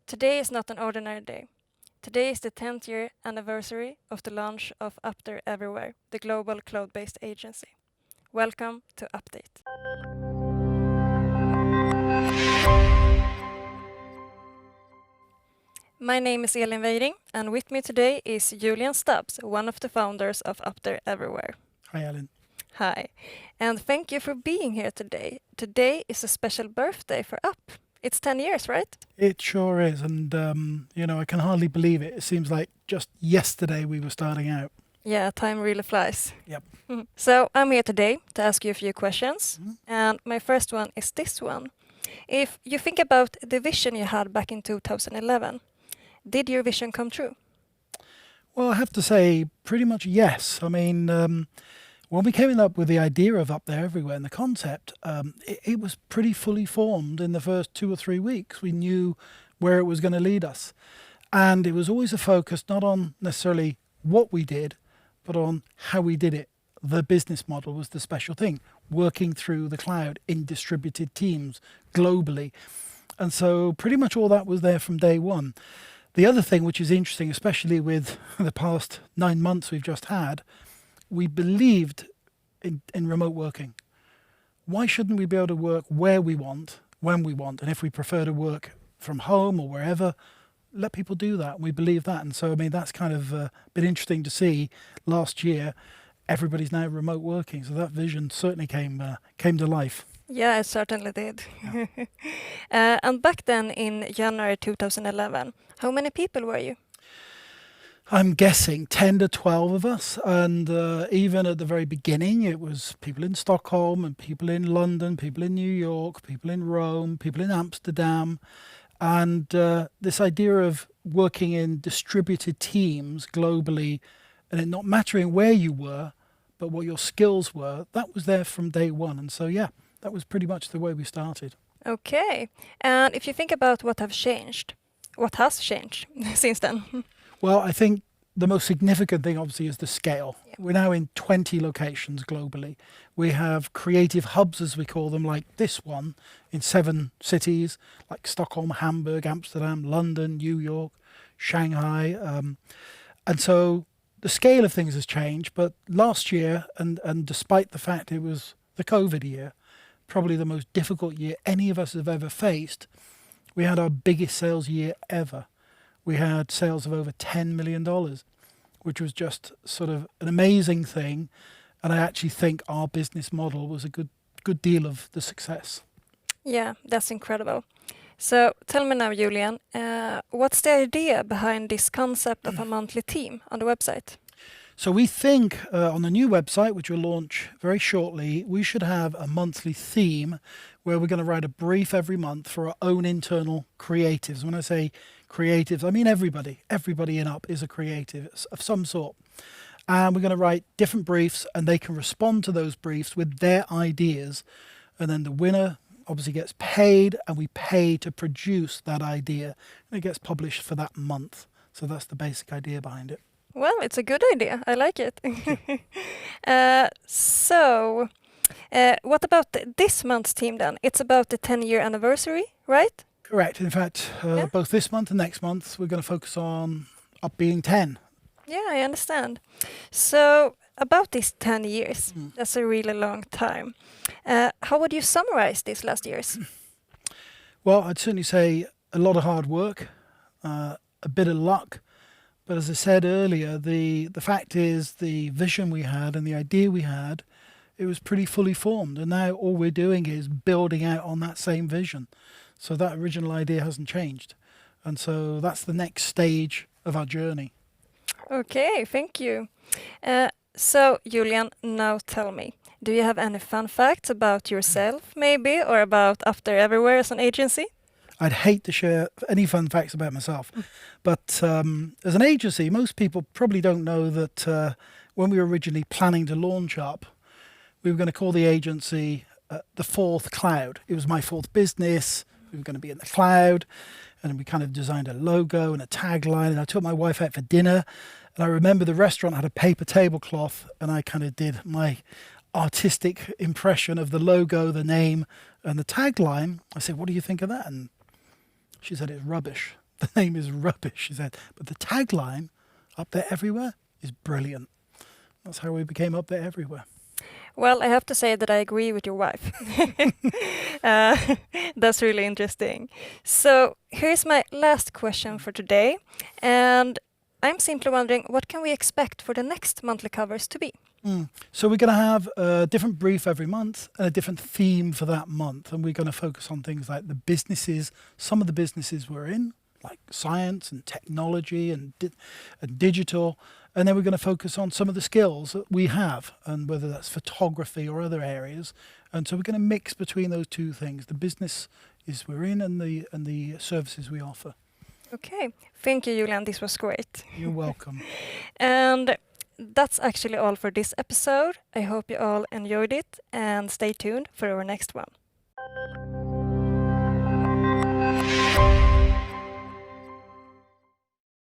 Today is not an ordinary day. Today is the 10th year anniversary of the launch of Up There Everywhere, the global cloud-based agency. Welcome to Update. My name is Elin Weiring, and with me today is Julian Stubbs, one of the founders of Up There Everywhere. Hi, Ellen. Hi, and thank you for being here today. Today is a special birthday for Up. It's 10 years, right? It sure is. And, I can hardly believe it. It seems like just yesterday we were starting out. Yeah, time really flies. Yep. So I'm here today to ask you a few questions. And my first one is this one. If you think about the vision you had back in 2011, did your vision come true? Well, I have to say pretty much yes. I mean, when we came up with the idea of Up There Everywhere and the concept, it was pretty fully formed in the first 2 or 3 weeks. We knew where it was going to lead us. And it was always a focus not on necessarily what we did, but on how we did it. The business model was the special thing, working through the cloud in distributed teams globally. And so pretty much all that was there from day one. The other thing which is interesting, especially with the past 9 months we've just had, we believed in remote working. Why shouldn't we be able to work where we want, when we want? And if we prefer to work from home or wherever, let people do that. We believe that. And so, I mean, that's kind of been interesting to see. Last year, everybody's now remote working. So that vision certainly came to life. Yeah, it certainly did. Yeah. And back then in January 2011, how many people were you? I'm guessing 10 to 12 of us. And even at the very beginning, it was people in Stockholm and people in London, people in New York, people in Rome, people in Amsterdam. And this idea of working in distributed teams globally and it not mattering where you were, but what your skills were, that was there from day one. And so, yeah, that was pretty much the way we started. Okay. And if you think about what has changed since then? Well, I think the most significant thing, obviously, is the scale. Yeah. We're now in 20 locations globally. We have creative hubs, as we call them, like this one, in 7 cities, like Stockholm, Hamburg, Amsterdam, London, New York, Shanghai. And so the scale of things has changed. But last year, and despite the fact it was the COVID year, probably the most difficult year any of us have ever faced, we had our biggest sales year ever. We had sales of over $10 million, which was just sort of an amazing thing. And I actually think our business model was a good deal of the success. Yeah, that's incredible. So tell me now, Julian, what's the idea behind this concept of a monthly team on the website? So we think on the new website, which will launch very shortly, we should have a monthly theme where we're going to write a brief every month for our own internal creatives. When I say creatives, I mean everybody. Everybody in Up is a creative of some sort. And we're going to write different briefs and they can respond to those briefs with their ideas. And then the winner obviously gets paid and we pay to produce that idea. And it gets published for that month. So that's the basic idea behind it. Well, it's a good idea. I like it. So, what about this month's team then? It's about the 10-year anniversary, right? Correct. In fact, both this month and next month, we're going to focus on Up being 10. Yeah, I understand. So, about these 10 years, that's a really long time. How would you summarize these last years? Well, I'd certainly say a lot of hard work, a bit of luck. But as I said earlier, the fact is the vision we had and the idea we had, it was pretty fully formed. And now all we're doing is building out on that same vision. So that original idea hasn't changed. And so that's the next stage of our journey. Okay, thank you. So, Julian, now tell me, do you have any fun facts about yourself, maybe, or about Up There Everywhere as an agency? I'd hate to share any fun facts about myself. But as an agency, most people probably don't know that when we were originally planning to launch Up, we were going to call the agency the fourth cloud. It was my fourth business. We were going to be in the cloud. And we kind of designed a logo and a tagline. And I took my wife out for dinner. And I remember the restaurant had a paper tablecloth. And I kind of did my artistic impression of the logo, the name, and the tagline. I said, "What do you think of that?" And she said, "It's rubbish." the name is rubbish, she said, but the tagline, Up There Everywhere, is brilliant. That's how we became Up There Everywhere. Well, I have to say that I agree with your wife. That's really interesting. So here's my last question for today. And I'm simply wondering, what can we expect for the next monthly covers to be? So we're going to have a different brief every month and a different theme for that month. And we're going to focus on things like the businesses, some of the businesses we're in, like science and technology and digital. And then we're going to focus on some of the skills that we have, and whether that's photography or other areas. And so we're going to mix between those two things, the business is we're in and the services we offer. Okay. Thank you, Julian. This was great. You're welcome. And that's actually all for this episode. I hope you all enjoyed it and stay tuned for our next one.